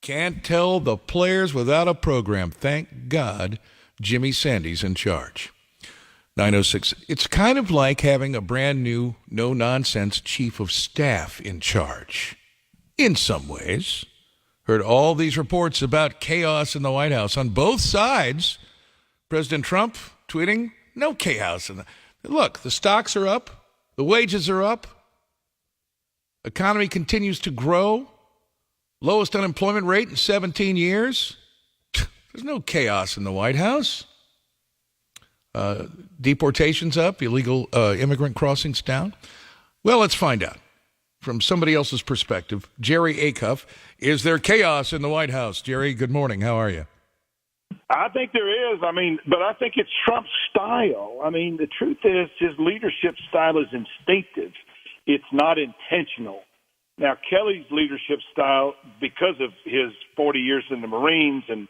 Can't tell the players without a program. Thank God Jimmy Sandy's in charge. 906. It's kind of like having a brand new, no-nonsense chief of staff in charge. In some ways. Heard all these reports about chaos in the White House on both sides. President Trump tweeting, no chaos. Look, the stocks are up. The wages are up. Economy continues to grow. Lowest unemployment rate in 17 years. There's no chaos in the White House. Deportations up, illegal immigrant crossings down. Well, let's find out. From somebody else's perspective, Jerry Acuff, is there chaos in the White House? Jerry, good morning. How are you? I think there is. But I think it's Trump's style. The truth is his leadership style is instinctive. It's not intentional. Now, Kelly's leadership style, because of his 40 years in the Marines and,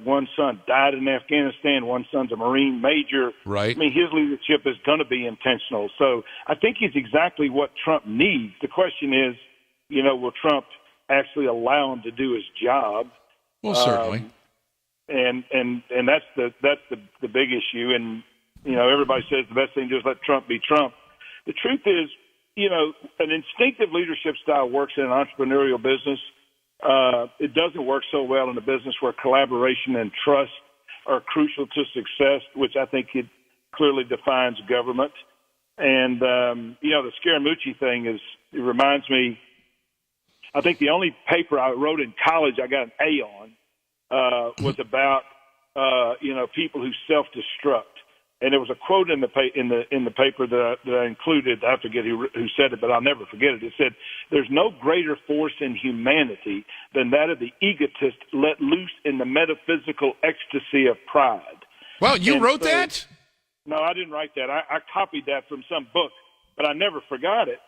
one son died in Afghanistan, one son's a Marine major. Right. His leadership is going to be intentional. So I think he's exactly what Trump needs. The question is, will Trump actually allow him to do his job? Well, certainly. And that's the big issue. And, everybody says the best thing to do is let Trump be Trump. The truth is, an instinctive leadership style works in an entrepreneurial business. It doesn't work so well in a business where collaboration and trust are crucial to success, which I think it clearly defines government. And, the Scaramucci thing it reminds me, I think the only paper I wrote in college I got an A on was about, people who self-destruct. And there was a quote in the paper that I included. I forget who said it, but I'll never forget it. It said, "There's no greater force in humanity than that of the egotist let loose in the metaphysical ecstasy of pride." Well, you wrote that? No, I didn't write that. I copied that from some book, but I never forgot it.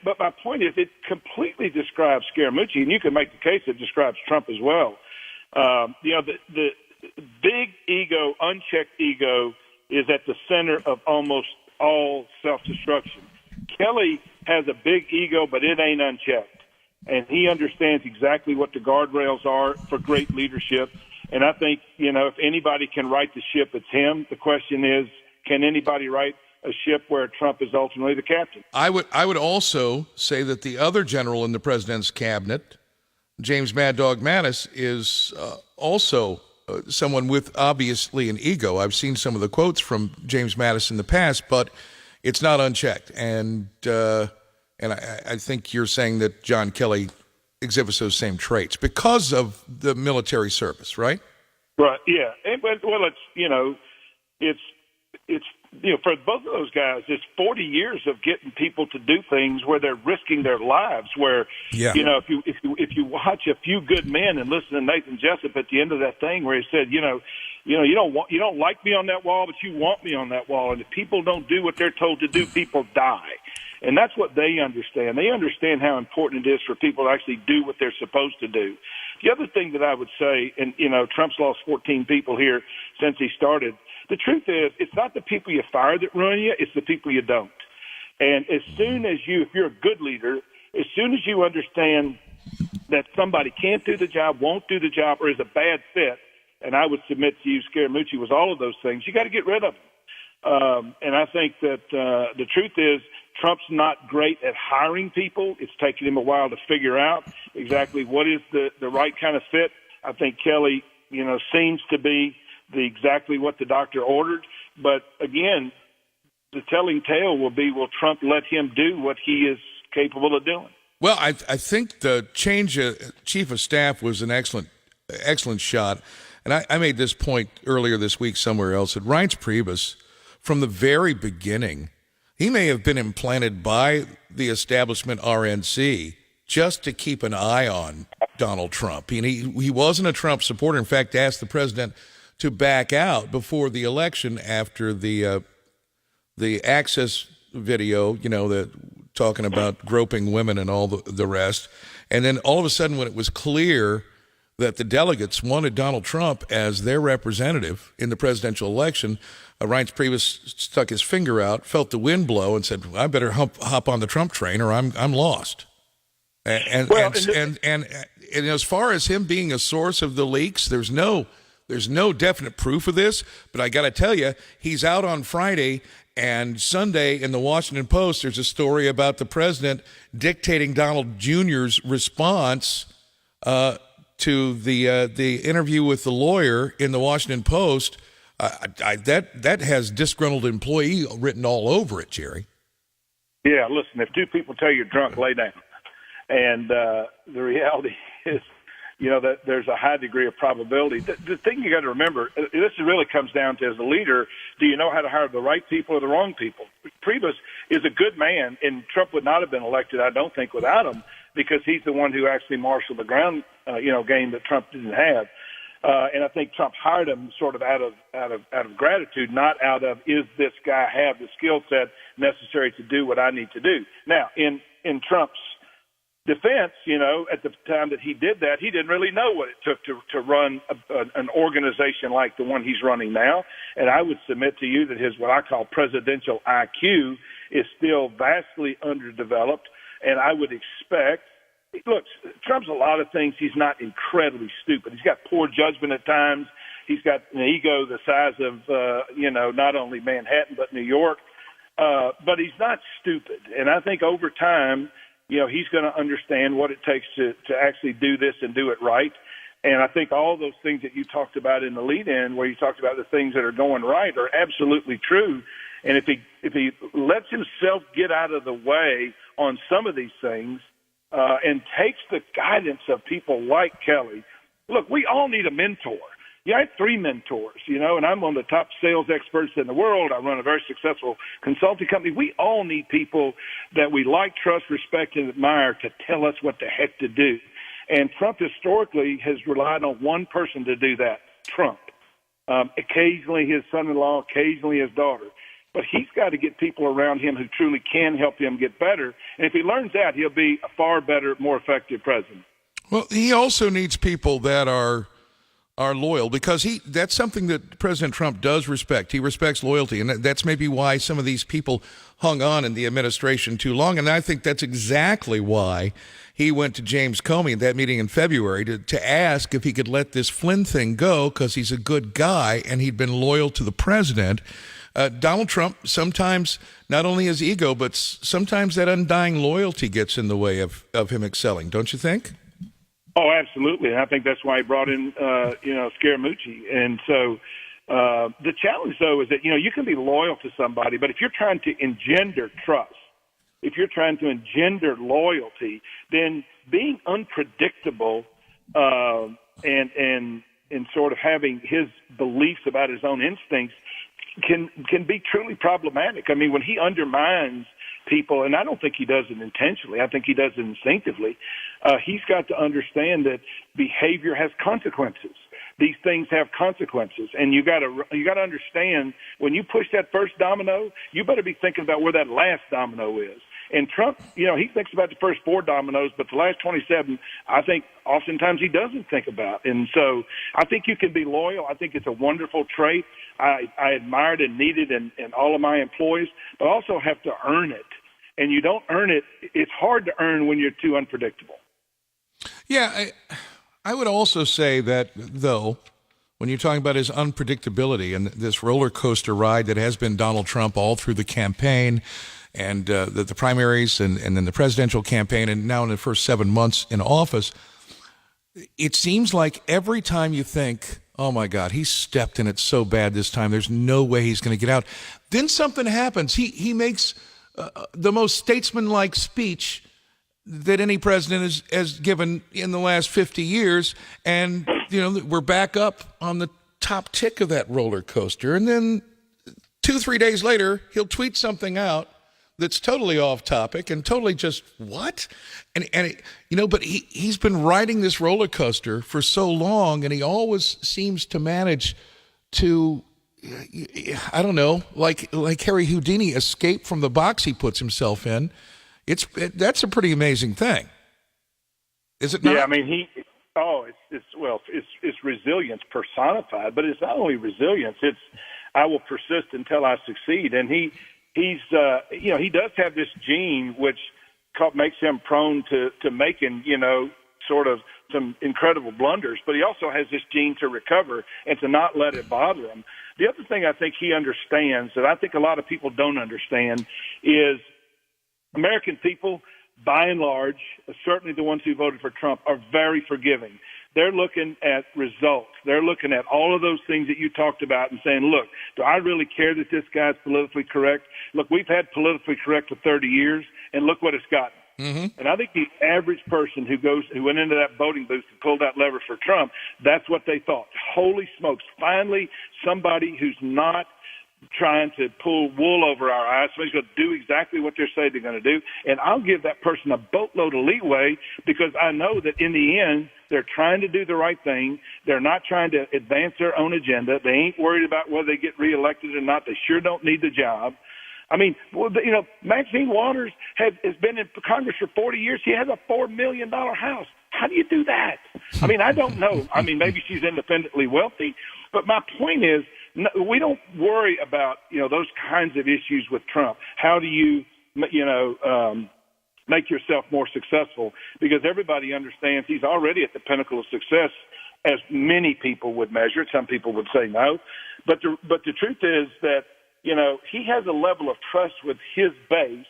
But my point is, it completely describes Scaramucci, and you can make the case it describes Trump as well. The big ego, unchecked ego, is at the center of almost all self-destruction. Kelly has a big ego, but it ain't unchecked. And he understands exactly what the guardrails are for great leadership. And I think, if anybody can right the ship, it's him. The question is, can anybody right a ship where Trump is ultimately the captain? I would also say that the other general in the president's cabinet, James Mad Dog Mattis, is also someone with obviously an ego. I've seen some of the quotes from James Mattis in the past, but it's not unchecked. And I think you're saying that John Kelly exhibits those same traits because of the military service, right? Right. Yeah. Well, it's for both of those guys, it's 40 years of getting people to do things where they're risking their lives. Where, if you watch A Few Good Men and listen to Nathan Jessup at the end of that thing where he said, you don't like me on that wall, but you want me on that wall. And if people don't do what they're told to do, people die. And that's what they understand. They understand how important it is for people to actually do what they're supposed to do. The other thing that I would say, and, Trump's lost 14 people here since he started. The truth is, it's not the people you fire that ruin you, it's the people you don't. And as soon as if you're a good leader, as soon as you understand that somebody can't do the job, won't do the job, or is a bad fit, and I would submit to you, Scaramucci was all of those things, you got to get rid of them. And I think that the truth is, Trump's not great at hiring people. It's taken him a while to figure out exactly what is the right kind of fit. I think Kelly, seems to be exactly what the doctor ordered. But again, the telling tale will be, will Trump let him do what he is capable of doing? Well, I think the change of chief of staff was an excellent shot. And I made this point earlier this week somewhere else that Reince Priebus, from the very beginning, he may have been implanted by the establishment RNC just to keep an eye on Donald Trump. And he wasn't a Trump supporter. In fact, asked the president to back out before the election after the Access video, talking about groping women and all the rest. And then all of a sudden, when it was clear that the delegates wanted Donald Trump as their representative in the presidential election, Reince Priebus stuck his finger out, felt the wind blow, and said, "I better hop on the Trump train, or I'm lost." And and as far as him being a source of the leaks, there's no definite proof of this. But I got to tell you, he's out on Friday and Sunday in the Washington Post. There's a story about the president dictating Donald Jr.'s response to the interview with the lawyer in the Washington Post. That has disgruntled employee written all over it, Jerry. Yeah, listen, if two people tell you you're drunk, lay down. And the reality is, that there's a high degree of probability. The thing you got to remember, this really comes down to, as a leader, do you know how to hire the right people or the wrong people? Priebus is a good man, and Trump would not have been elected, I don't think, without him, because he's the one who actually marshaled the ground, game that Trump didn't have. And I think Trump hired him sort of out of gratitude, not out of, is this guy have the skill set necessary to do what I need to do? Now, in Trump's defense, at the time that he did that, he didn't really know what it took to run an organization like the one he's running now. And I would submit to you that his, what I call presidential IQ, is still vastly underdeveloped. And I would expect, look, Trump's a lot of things. He's not incredibly stupid. He's got poor judgment at times. He's got an ego the size of, not only Manhattan, but New York. But he's not stupid. And I think over time, he's going to understand what it takes to actually do this and do it right. And I think all those things that you talked about in the lead-in, where you talked about the things that are going right, are absolutely true. And if he lets himself get out of the way on some of these things, and takes the guidance of people like Kelly. Look, we all need a mentor. I have 3 mentors, and I'm one of the top sales experts in the world. I run a very successful consulting company. We all need people that we like, trust, respect, and admire to tell us what the heck to do. And Trump historically has relied on one person to do that, Trump. Occasionally his son-in-law, occasionally his daughter. But he's got to get people around him who truly can help him get better. And if he learns that, he'll be a far better, more effective president. Well, he also needs people that are loyal, because that's something that President Trump does respect. He respects loyalty, and that's maybe why some of these people hung on in the administration too long. And I think that's exactly why he went to James Comey at that meeting in February to ask if he could let this Flynn thing go, because he's a good guy and he'd been loyal to the president. Donald Trump, sometimes not only his ego, but sometimes that undying loyalty gets in the way of him excelling, don't you think? Oh, absolutely. And I think that's why he brought in, Scaramucci. And so the challenge, though, is that, you can be loyal to somebody, but if you're trying to engender trust, if you're trying to engender loyalty, then being unpredictable and sort of having his beliefs about his own instincts can be truly problematic. I mean, when he undermines people, and I don't think he does it intentionally, I think he does it instinctively, he's got to understand that behavior has consequences. These things have consequences, and you got to understand, when you push that first domino, you better be thinking about where that last domino is. And Trump, he thinks about the first 4 dominoes, but the last 27, I think oftentimes he doesn't think about. And so I think you can be loyal. I think it's a wonderful trait. I admired and needed in all of my employees, but also have to earn it. And you don't earn it. It's hard to earn when you're too unpredictable. Yeah, I would also say that, though, when you're talking about his unpredictability and this roller coaster ride that has been Donald Trump all through the campaign, and the primaries and then the presidential campaign, and now in the first 7 months in office, it seems like every time you think, oh my God, he stepped in it so bad this time, there's no way he's going to get out, then something happens. He makes the most statesman-like speech that any president has given in the last 50 years, and we're back up on the top tick of that roller coaster, and then 2-3 days later, he'll tweet something out that's totally off topic and totally just what? But he's been riding this roller coaster for so long, and he always seems to manage to, I don't know, like Harry Houdini, escape from the box he puts himself in. That's a pretty amazing thing, is it not? Yeah, I mean it's resilience personified, but it's not only resilience. It's I will persist until I succeed, and he does have this gene which makes him prone to making sort of some incredible blunders, but he also has this gene to recover and to not let it bother him. The other thing I think he understands that I think a lot of people don't understand is American people, by and large, certainly the ones who voted for Trump, are very forgiving. They're looking at results. They're looking at all of those things that you talked about and saying, look, do I really care that this guy's politically correct? Look, we've had politically correct for 30 years, and look what it's gotten. Mm-hmm. And I think the average person who went into that voting booth and pulled that lever for Trump, that's what they thought. Holy smokes, finally somebody who's not trying to pull wool over our eyes. Somebody's going to do exactly what they're saying they're going to do. And I'll give that person a boatload of leeway because I know that in the end, they're trying to do the right thing. They're not trying to advance their own agenda. They ain't worried about whether they get reelected or not. They sure don't need the job. I mean, Maxine Waters has been in Congress for 40 years. She has a $4 million house. How do you do that? I mean, I don't know. I mean, maybe she's independently wealthy. But my point is, we don't worry about, those kinds of issues with Trump. How do you, make yourself more successful? Because everybody understands he's already at the pinnacle of success, as many people would measure it. Some people would say no. But the truth is that, he has a level of trust with his base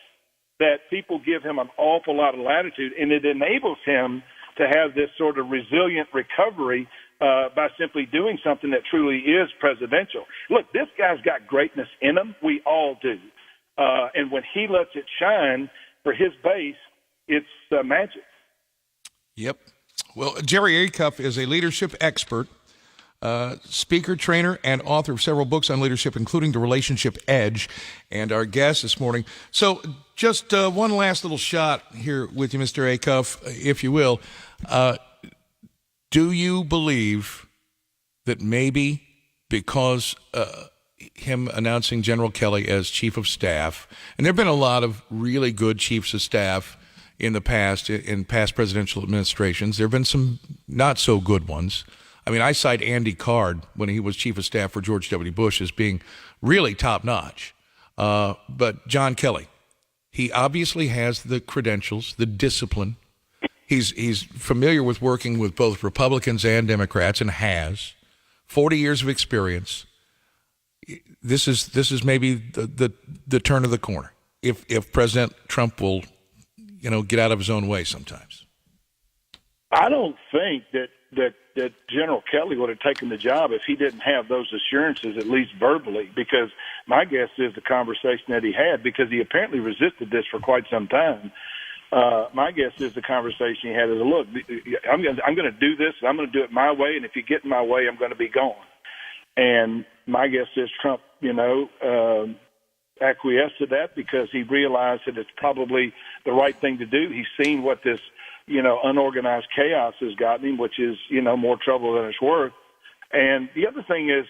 that people give him an awful lot of latitude, and it enables him to have this sort of resilient recovery by simply doing something that truly is presidential. Look, this guy's got greatness in him. We all do. And when he lets it shine for his base, it's magic. Yep. Well, Jerry Acuff is a leadership expert, speaker, trainer, and author of several books on leadership, including The Relationship Edge, and our guest this morning. So just one last little shot here with you, Mr. Acuff, if you will. Do you believe that maybe because him announcing General Kelly as chief of staff, and there have been a lot of really good chiefs of staff in the past, in past presidential administrations, there have been some not so good ones. I mean, I cite Andy Card when he was chief of staff for George W. Bush as being really top-notch. But John Kelly, he obviously has the credentials, the discipline. He's familiar with working with both Republicans and Democrats and has 40 years of experience. This is maybe the turn of the corner if President Trump will, get out of his own way sometimes. I don't think that General Kelly would have taken the job if he didn't have those assurances, at least verbally, because my guess is the conversation that he had, because he apparently resisted this for quite some time. My guess is the conversation he had is, look, I'm going to do this, and I'm going to do it my way, and if you get in my way, I'm going to be gone. And my guess is Trump, acquiesced to that because he realized that it's probably the right thing to do. He's seen what this, unorganized chaos has gotten him, which is, more trouble than it's worth. And the other thing is,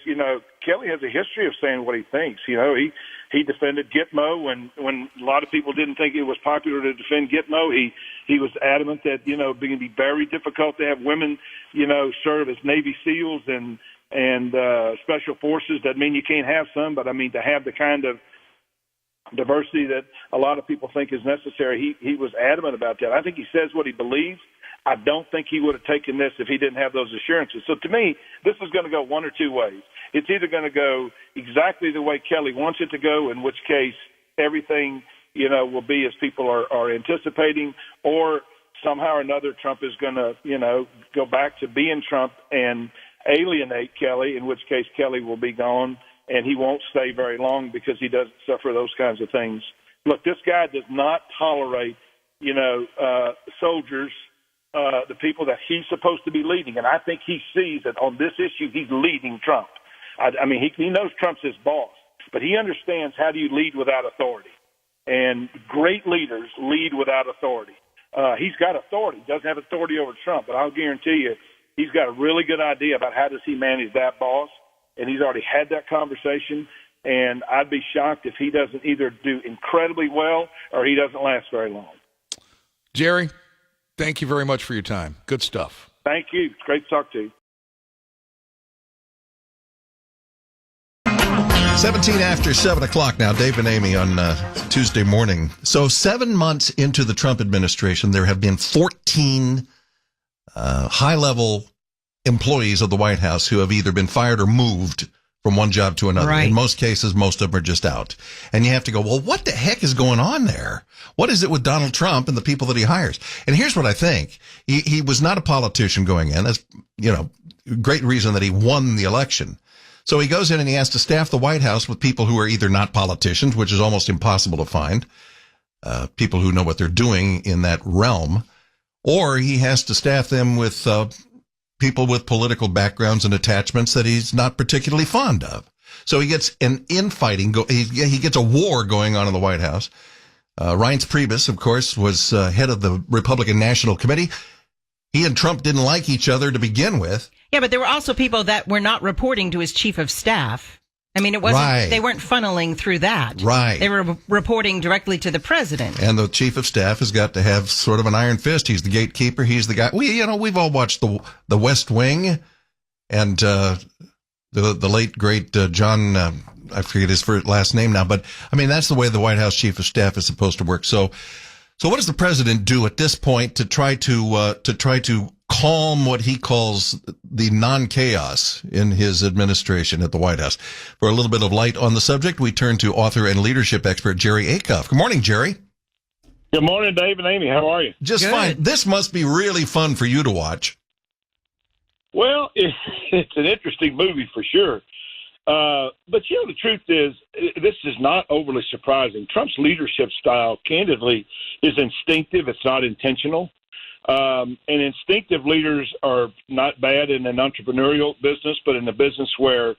Kelly has a history of saying what he thinks. He defended Gitmo when a lot of people didn't think it was popular to defend Gitmo. He was adamant that, it would be very difficult to have women, serve as Navy SEALs and special forces. Doesn't mean you can't have some, but I mean to have the kind of diversity that a lot of people think is necessary. He was adamant about that. I think he says what he believes. I don't think he would have taken this if he didn't have those assurances. So to me, this is going to go one or two ways. It's either going to go exactly the way Kelly wants it to go, in which case everything, will be as people are anticipating, or somehow or another Trump is going to, go back to being Trump and alienate Kelly, in which case Kelly will be gone and he won't stay very long because he doesn't suffer those kinds of things. Look, this guy does not tolerate, soldiers, the people that he's supposed to be leading. And I think he sees that on this issue, he's leading Trump. I mean, he knows Trump's his boss, but he understands how do you lead without authority. And great leaders lead without authority. He's got authority. He doesn't have authority over Trump, but I'll guarantee you he's got a really good idea about how does he manage that boss. And he's already had that conversation. And I'd be shocked if he doesn't either do incredibly well or he doesn't last very long. Jerry, thank you very much for your time. Good stuff. Thank you. It's great to talk to you. 17 after 7 o'clock now, Dave and Amy on Tuesday morning. So 7 months into the Trump administration, there have been 14 high-level employees of the White House who have either been fired or moved from one job to another. Right. In most cases, most of them are just out. And you have to go, well, what the heck is going on there? What is it with Donald Trump and the people that he hires? And here's what I think. He was not a politician going in. That's, great reason that he won the election. So he goes in and he has to staff the White House with people who are either not politicians, which is almost impossible to find, people who know what they're doing in that realm, or he has to staff them with people with political backgrounds and attachments that he's not particularly fond of. So he gets an infighting. He gets a war going on in the White House. Reince Priebus, of course, was head of the Republican National Committee. He and Trump didn't like each other to begin with. Yeah, but there were also people that were not reporting to his chief of staff. I mean, it wasn't, Right. They weren't funneling through that. Right. They were reporting directly to the president. And the chief of staff has got to have sort of an iron fist. He's the gatekeeper. He's the guy. We've all watched the West Wing, and the late great John. I forget his last name now, but I mean that's the way the White House chief of staff is supposed to work. So what does the president do at this point to try to calm what he calls the non-chaos in his administration at the White House? For a little bit of light on the subject, we turn to author and leadership expert Jerry Acuff. Good morning, Jerry. Good morning, Dave and Amy. How are you? Just Good. fine. This must be really fun for you to watch. Well, it's an interesting movie for sure. But, the truth is, this is not overly surprising. Trump's leadership style, candidly, is instinctive. It's not intentional. And instinctive leaders are not bad in an entrepreneurial business, but in a business where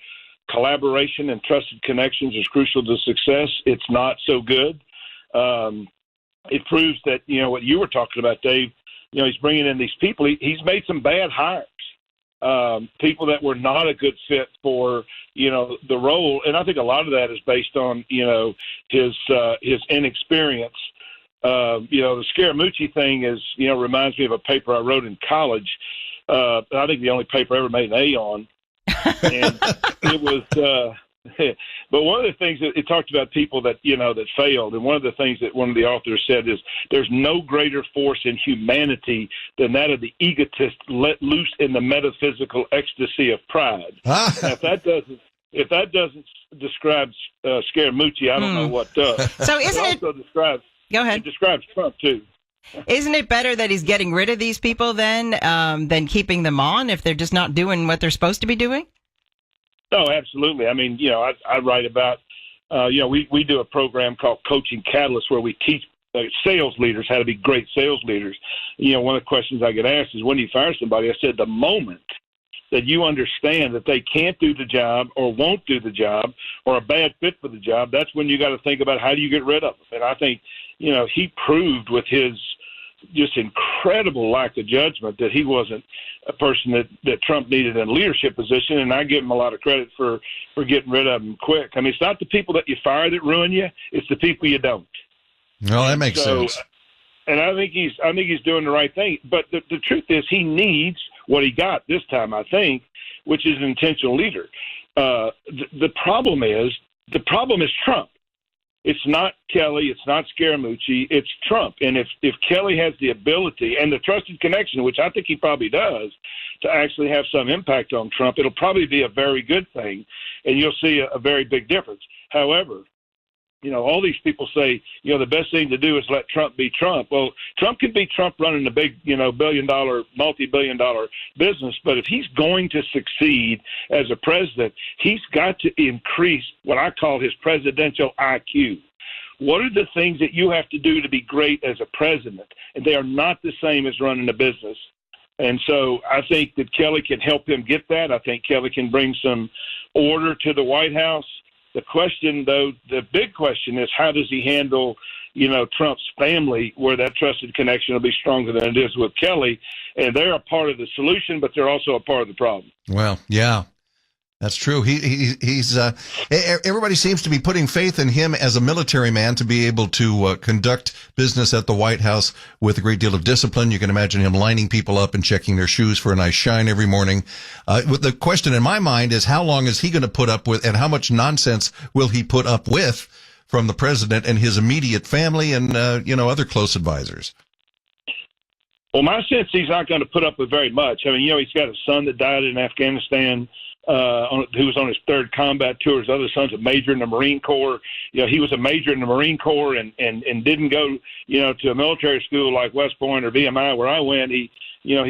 collaboration and trusted connections is crucial to success, it's not so good. It proves that, what you were talking about, Dave, he's bringing in these people. He's made some bad hires. People that were not a good fit for, the role. And I think a lot of that is based on, his inexperience. The Scaramucci thing is, reminds me of a paper I wrote in college. I think the only paper I ever made an A on. And it was, but one of the things that it talked about people that, that failed. And one of the things that one of the authors said is there's no greater force in humanity than that of the egotist let loose in the metaphysical ecstasy of pride. Now, if that doesn't describe Scaramucci, I don't know what does. So isn't it? Also describes, Go ahead. It describes Trump too. Isn't it better that he's getting rid of these people than keeping them on if they're just not doing what they're supposed to be doing? No, absolutely. I mean, I write about, we do a program called Coaching Catalyst where we teach sales leaders how to be great sales leaders. One of the questions I get asked is, when do you fire somebody? I said, the moment that you understand that they can't do the job or won't do the job or a bad fit for the job, that's when you got to think about how do you get rid of them. And I think, he proved with his just incredible lack of judgment that he wasn't a person that Trump needed in a leadership position, and I give him a lot of credit for getting rid of him quick. I mean, it's not the people that you fire that ruin you; it's the people you don't. Well, that makes sense. And I think he's doing the right thing. But the truth is, he needs what he got this time, I think, which is an intentional leader. The problem is Trump. It's not Kelly. It's not Scaramucci. It's Trump. And if Kelly has the ability and the trusted connection, which I think he probably does, to actually have some impact on Trump, it'll probably be a very good thing, and you'll see a very big difference. However, all these people say, the best thing to do is let Trump be Trump. Well, Trump can be Trump running a big, billion-dollar, multi-billion-dollar business, but if he's going to succeed as a president, he's got to increase what I call his presidential IQ. What are the things that you have to do to be great as a president? And they are not the same as running a business. And so I think that Kelly can help him get that. I think Kelly can bring some order to the White House. The question, though, the big question is, how does he handle, Trump's family, where that trusted connection will be stronger than it is with Kelly? And they're a part of the solution, but they're also a part of the problem. Well, yeah, that's true. He's everybody seems to be putting faith in him as a military man to be able to conduct business at the White House with a great deal of discipline. You can imagine him lining people up and checking their shoes for a nice shine every morning. The question in my mind is, how long is he going to put up with, and how much nonsense will he put up with from the president and his immediate family and other close advisors? Well, my sense he's not going to put up with very much. I mean, he's got a son that died in Afghanistan, who was on his third combat tour. His other son's a major in the Marine Corps. He was a major in the Marine Corps and didn't go, to a military school like West Point or VMI where I went. He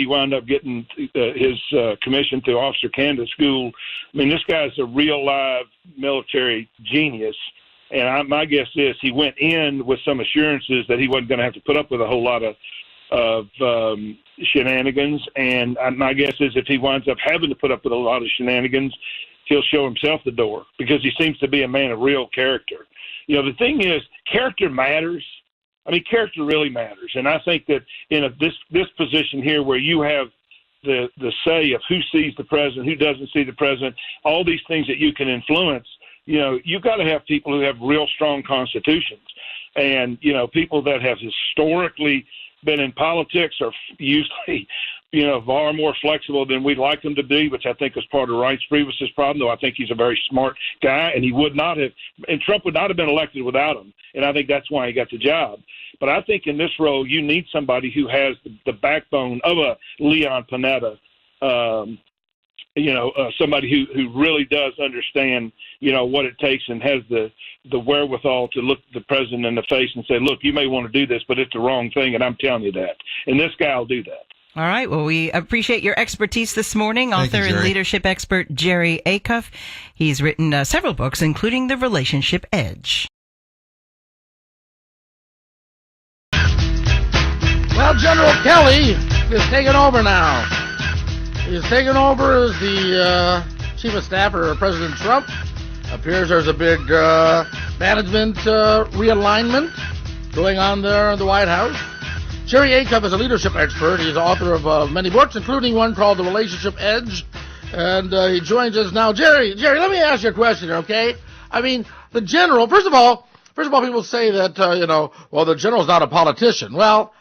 wound up getting his commission through Officer Candidate School. I mean, this guy's a real live military genius. And my guess is he went in with some assurances that he wasn't going to have to put up with a whole lot of shenanigans. And my guess is if he winds up having to put up with a lot of shenanigans, he'll show himself the door because he seems to be a man of real character. The thing is, character matters. I mean, character really matters. And I think that in this position here where you have the say of who sees the president, who doesn't see the president, all these things that you can influence, you've got to have people who have real strong constitutions. And, people that have historically been in politics are usually, far more flexible than we'd like them to be, which I think is part of Reince Priebus's problem, though I think he's a very smart guy, and Trump would not have been elected without him, and I think that's why he got the job. But I think in this role, you need somebody who has the backbone of a Leon Panetta, somebody who really does understand, what it takes and has the wherewithal to look the president in the face and say, look, you may want to do this, but it's the wrong thing, and I'm telling you that. And this guy will do that. All right. Well, we appreciate your expertise this morning. Thank Author you, and leadership expert Jerry Acuff. He's written several books, including The Relationship Edge. Well, General Kelly is taking over now. He's taken over as the chief of staff for President Trump. Appears there's a big management realignment going on there in the White House. Jerry Acuff is a leadership expert. He's the author of many books, including one called The Relationship Edge. And he joins us now. Jerry, let me ask you a question, okay? I mean, the general, first of all, people say that, the general's not a politician. Well,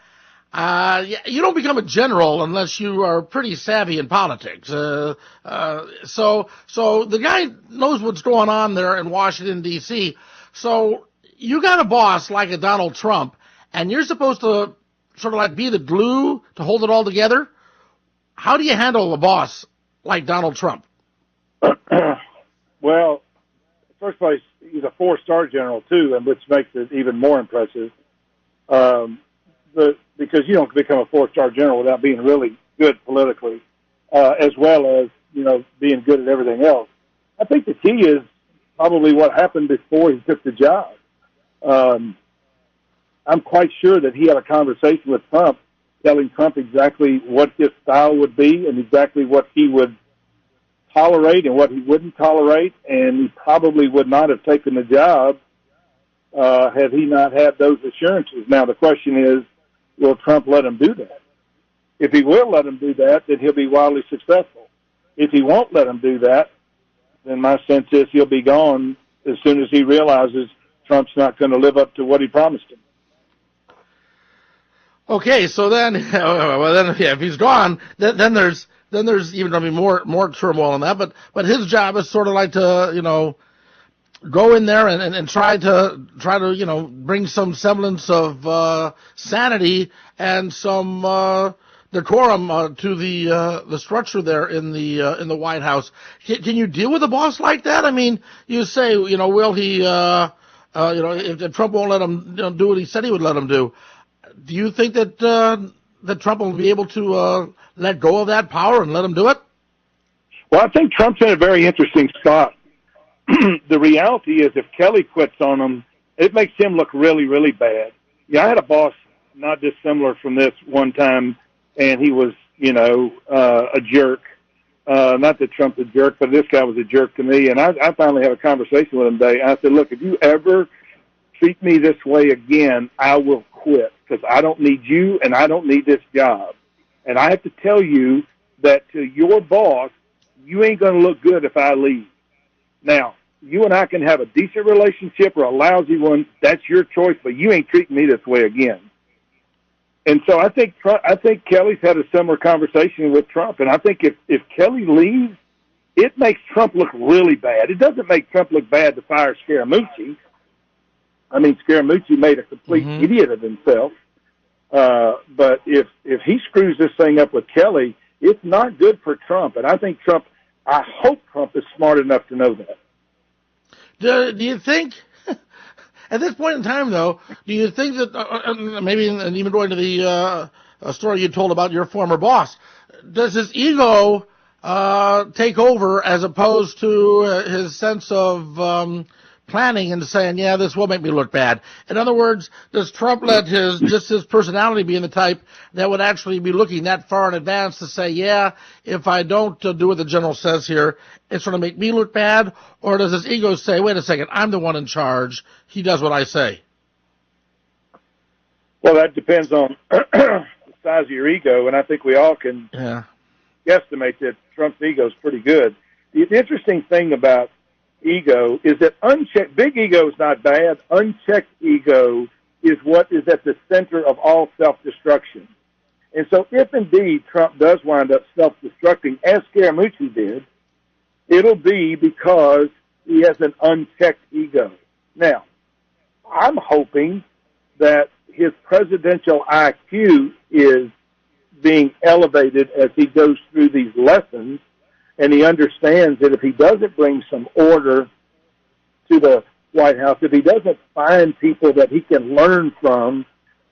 you don't become a general unless you are pretty savvy in politics. So the guy knows what's going on there in Washington, D.C. So you got a boss like a Donald Trump, and you're supposed to sort of like be the glue to hold it all together. How do you handle a boss like Donald Trump? Well, first place, he's a 4-star general too, and which makes it even more impressive. Because you don't become a 4-star general without being really good politically, as well as, being good at everything else. I think the key is probably what happened before he took the job. I'm quite sure that he had a conversation with Trump, telling Trump exactly what his style would be and exactly what he would tolerate and what he wouldn't tolerate, and he probably would not have taken the job had he not had those assurances. Now, the question is, will Trump let him do that? If he will let him do that, then he'll be wildly successful. If he won't let him do that, then my sense is he'll be gone as soon as he realizes Trump's not going to live up to what he promised him. Okay, so then, if he's gone, then there's even going to be more turmoil in that. But his job is sort of like to, go in there and try to bring some semblance of sanity and some decorum to the structure there in the White House. Can you deal with a boss like that? I mean, you say, will he if Trump won't let him do what he said he would let him do? Do you think that Trump will be able to let go of that power and let him do it? Well, I think Trump's in a very interesting spot. The reality is if Kelly quits on him, it makes him look really, really bad. I had a boss not dissimilar from this one time, and he was, a jerk. Not that Trump's a jerk, but this guy was a jerk to me. And I finally had a conversation with him today. I said, look, if you ever treat me this way again, I will quit because I don't need you and I don't need this job. And I have to tell you that to your boss, you ain't going to look good if I leave. Now, you and I can have a decent relationship or a lousy one. That's your choice, but you ain't treating me this way again. And so I think Kelly's had a similar conversation with Trump. And I think if Kelly leaves, it makes Trump look really bad. It doesn't make Trump look bad to fire Scaramucci. I mean, Scaramucci made a complete idiot of himself. But if he screws this thing up with Kelly, it's not good for Trump. And I hope Trump is smart enough to know that. Do you think, at this point in time, though, do you think that, maybe even going to the story you told about your former boss, does his ego take over as opposed to his sense of planning and saying, yeah, this will make me look bad? In other words, does Trump let his personality be in the type that would actually be looking that far in advance to say, yeah, if I don't do what the general says here, it's going to make me look bad? Or does his ego say, wait a second, I'm the one in charge, he does what I say? Well, that depends on the size of your ego, and I think we all can guesstimate that Trump's ego is pretty good. The interesting thing about ego is that unchecked, big ego is not bad. Unchecked ego is what is at the center of all self-destruction. And so if indeed Trump does wind up self-destructing, as Scaramucci did, it'll be because he has an unchecked ego. Now, I'm hoping that his presidential IQ is being elevated as he goes through these lessons, and he understands that if he doesn't bring some order to the White House, if he doesn't find people that he can learn from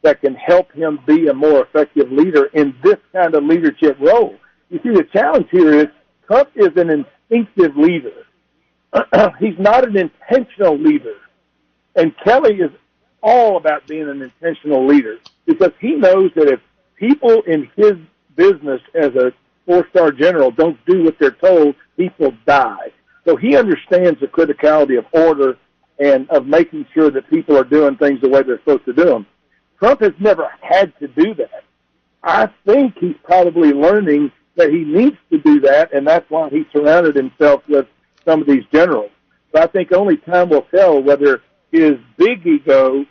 that can help him be a more effective leader in this kind of leadership role. You see, the challenge here is Trump is an instinctive leader. He's not an intentional leader. And Kelly is all about being an intentional leader because he knows that if people in his business as a four-star general don't do what they're told, people die. So he understands the criticality of order and of making sure that people are doing things the way they're supposed to do them. Trump has never had to do that. I think he's probably learning that he needs to do that, and that's why he surrounded himself with some of these generals. But I think only time will tell whether his big ego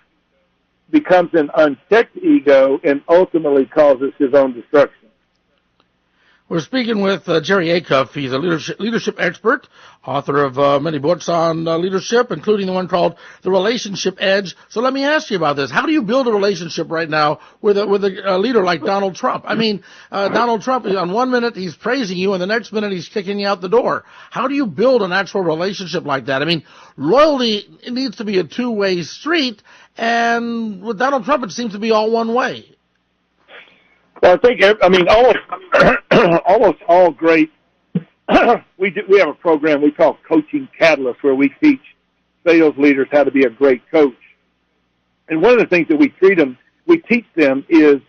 becomes an unchecked ego and ultimately causes his own destruction. We're speaking with Jerry Acuff. He's a leadership expert, author of many books on leadership, including the one called The Relationship Edge. So let me ask you about this. How do you build a relationship right now with a leader like Donald Trump? I mean, Donald Trump, on one minute he's praising you, and the next minute he's kicking you out the door. How do you build an actual relationship like that? I mean, loyalty, it needs to be a two-way street, and with Donald Trump it seems to be all one way. Well, almost all great. We have a program we call Coaching Catalyst, where we teach sales leaders how to be a great coach. And one of the things that we teach them is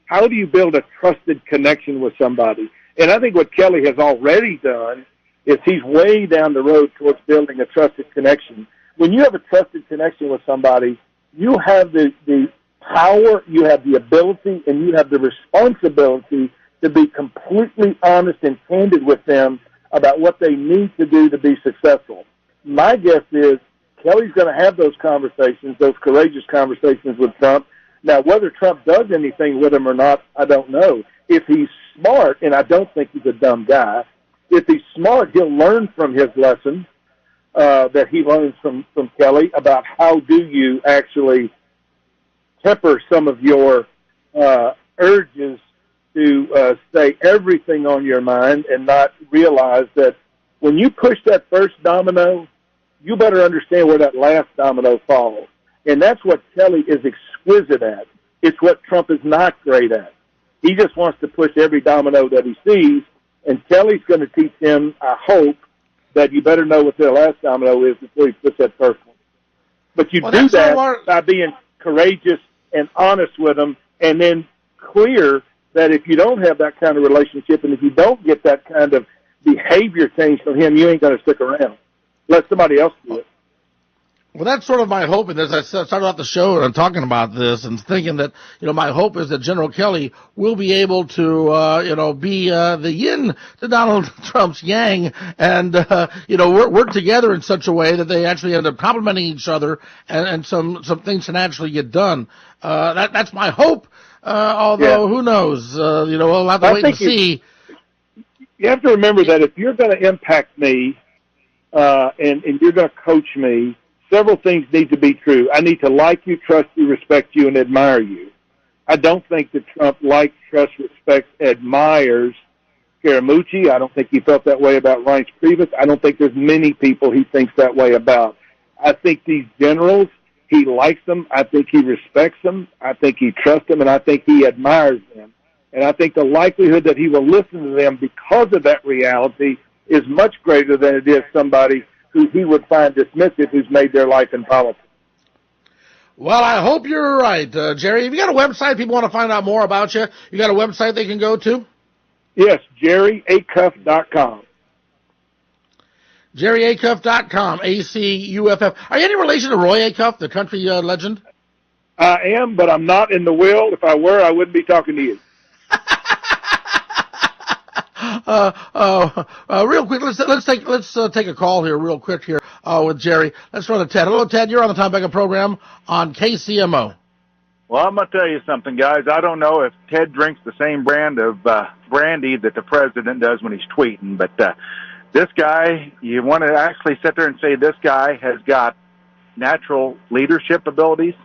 how do you build a trusted connection with somebody. And I think what Kelly has already done is he's way down the road towards building a trusted connection. When you have a trusted connection with somebody, you have the power, you have the ability, and you have the responsibility to be completely honest and candid with them about what they need to do to be successful. My guess is Kelly's going to have those conversations, those courageous conversations with Trump. Now, whether Trump does anything with him or not, I don't know. If he's smart, and I don't think he's a dumb guy, if he's smart, he'll learn from his lessons that he learns from Kelly about how do you actually temper some of your urges to say everything on your mind and not realize that when you push that first domino, you better understand where that last domino falls. And that's what Kelly is exquisite at. It's what Trump is not great at. He just wants to push every domino that he sees, and Kelly's going to teach him, I hope, that you better know what the last domino is before you push that first one. But you do that by being courageous and honest with them, and then clear that if you don't have that kind of relationship and if you don't get that kind of behavior change from him, you ain't going to stick around. Let somebody else do it. Well, that's sort of my hope. And as I started out the show and I'm talking about this and thinking that, my hope is that General Kelly will be able to, be the yin to Donald Trump's yang and, work together in such a way that they actually end up complimenting each other and some things can actually get done. That's my hope. Although, who knows? We'll have to wait and see. You have to remember that if you're going to impact me and you're going to coach me, several things need to be true. I need to like you, trust you, respect you, and admire you. I don't think that Trump likes, trusts, respects, admires Scaramucci. I don't think he felt that way about Reince Priebus. I don't think there's many people he thinks that way about. I think these generals, he likes them. I think he respects them. I think he trusts them, and I think he admires them. And I think the likelihood that he will listen to them because of that reality is much greater than it is somebody who he would find dismissive who's made their life in politics. Well, I hope you're right, Jerry. Have you got a website? People want to find out more about you. You got a website they can go to? Yes, JerryAcuff.com. JerryAcuff.com, A-C-U-F-F. Are you any relation to Roy Acuff, the country legend? I am, but I'm not in the will. If I were, I wouldn't be talking to you. Real quick, let's take a call here real quick here with Jerry. Let's run to Ted. Hello, Ted. You're on the Tom Beckham program on KCMO. Well, I'm going to tell you something, guys. I don't know if Ted drinks the same brand of brandy that the president does when he's tweeting, but this guy, you want to actually sit there and say this guy has got natural leadership abilities?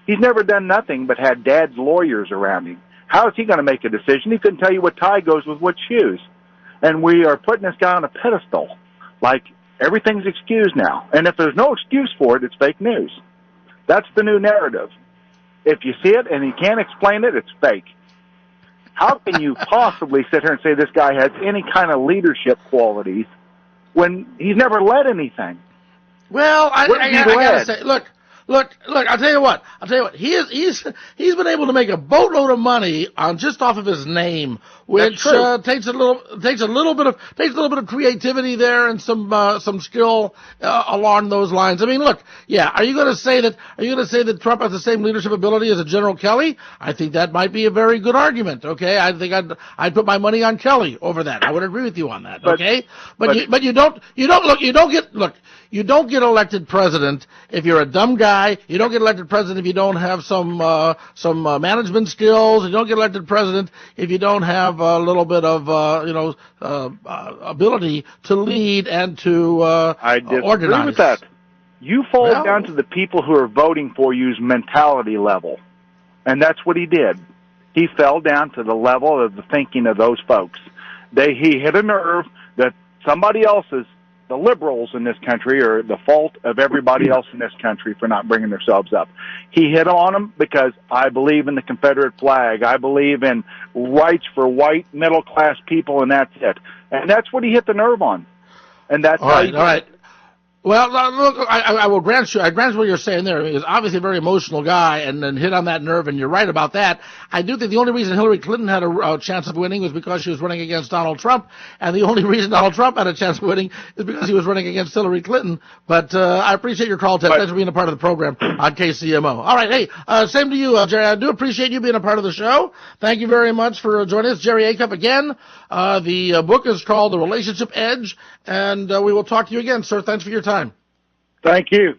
He's never done nothing but had dad's lawyers around him. How is he going to make a decision? He couldn't tell you what tie goes with what shoes. And we are putting this guy on a pedestal. Like, everything's excused now. And if there's no excuse for it, it's fake news. That's the new narrative. If you see it and you can't explain it, it's fake. How can you possibly sit here and say this guy has any kind of leadership qualities when he's never led anything? Well, I gotta say, look, I'll tell you what. He's been able to make a boatload of money on just off of his name, which takes a little bit of creativity there and some skill along those lines. I mean, look, yeah. Are you going to say that Trump has the same leadership ability as a General Kelly? I think that might be a very good argument. Okay, I think I'd put my money on Kelly over that. I would agree with you on that. Okay, but you don't get elected president if you're a dumb guy. You don't get elected president if you don't have some management skills. You don't get elected president if you don't have a little bit of ability to lead and to I disagree organize. With that. You fall down to the people who are voting for you's mentality level, and that's what he did. He fell down to the level of the thinking of those folks. He hit a nerve that somebody else's. The liberals in this country are the fault of everybody else in this country for not bringing themselves up. He hit on them because I believe in the Confederate flag. I believe in rights for white middle-class people, and that's it. And that's what he hit the nerve on. And that's all right. Well, look, I will grant you. I grant what you're saying there. He's obviously a very emotional guy, and hit on that nerve, and you're right about that. I do think the only reason Hillary Clinton had a chance of winning was because she was running against Donald Trump, and the only reason Donald Trump had a chance of winning is because he was running against Hillary Clinton. But I appreciate your call, Ted. Thanks for being a part of the program on KCMO. All right, hey, same to you, Jerry. I do appreciate you being a part of the show. Thank you very much for joining us, Jerry Acuff. Again, the book is called The Relationship Edge, and we will talk to you again, sir. Thanks for your time. Thank you.